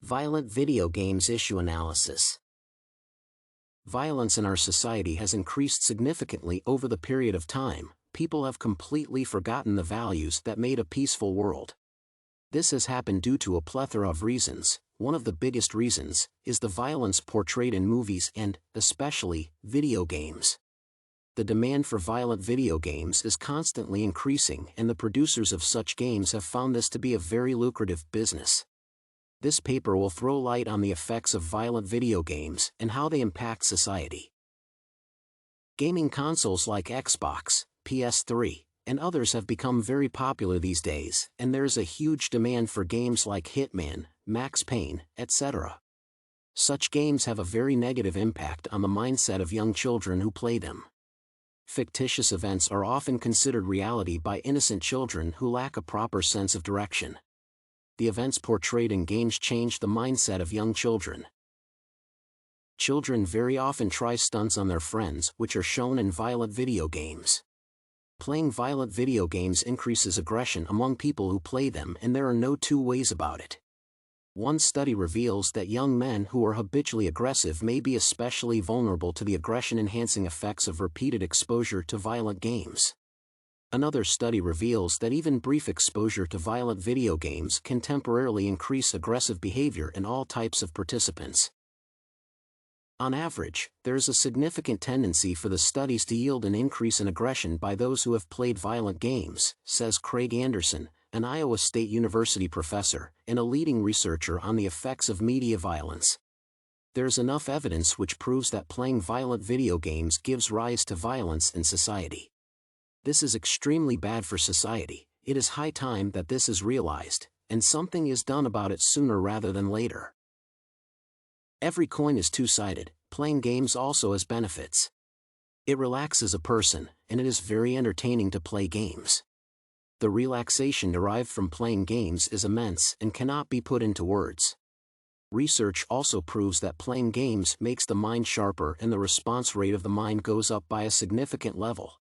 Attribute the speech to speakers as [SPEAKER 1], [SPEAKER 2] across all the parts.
[SPEAKER 1] Violent video games issue analysis. Violence in our society has increased significantly over the period of time. People have completely forgotten the values that made a peaceful world. This has happened due to a plethora of reasons. One of the biggest reasons is the violence portrayed in movies and, especially, video games. The demand for violent video games is constantly increasing, and the producers of such games have found this to be a very lucrative business. This paper will throw light on the effects of violent video games and how they impact society. Gaming consoles like Xbox, PS3, and others have become very popular these days, and there is a huge demand for games like Hitman, Max Payne, etc. Such games have a very negative impact on the mindset of young children who play them. Fictitious events are often considered reality by innocent children who lack a proper sense of direction. The events portrayed in games change the mindset of young children. Children very often try stunts on their friends, which are shown in violent video games. Playing violent video games increases aggression among people who play them, and there are no two ways about it. One study reveals that young men who are habitually aggressive may be especially vulnerable to the aggression-enhancing effects of repeated exposure to violent games. Another study reveals that even brief exposure to violent video games can temporarily increase aggressive behavior in all types of participants. On average, there is a significant tendency for the studies to yield an increase in aggression by those who have played violent games, says Craig Anderson, an Iowa State University professor and a leading researcher on the effects of media violence. There's enough evidence which proves that playing violent video games gives rise to violence in society. This is extremely bad for society. It is high time that this is realized, and something is done about it sooner rather than later. Every coin is two-sided. Playing games also has benefits. It relaxes a person, and it is very entertaining to play games. The relaxation derived from playing games is immense and cannot be put into words. Research also proves that playing games makes the mind sharper and the response rate of the mind goes up by a significant level.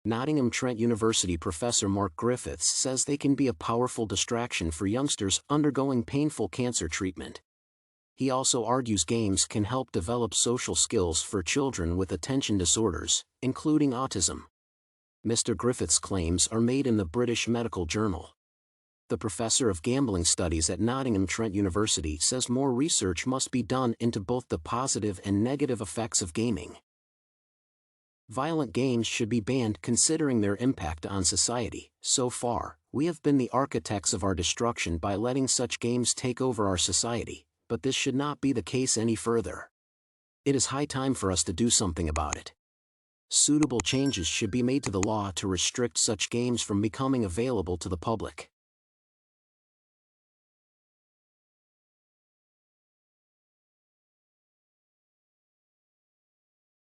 [SPEAKER 1] Nottingham-Trent University professor Mark Griffiths says they can be a powerful distraction for youngsters undergoing painful cancer treatment. He also argues games can help develop social skills for children with attention disorders, including autism. Mr. Griffiths' claims are made in the British Medical Journal. The professor of gambling studies at Nottingham-Trent University says more research must be done into both the positive and negative effects of gaming. Violent games should be banned considering their impact on society. So far, we have been the architects of our destruction by letting such games take over our society, but this should not be the case any further. It is high time for us to do something about it. Suitable changes should be made to the law to restrict such games from becoming available to the public.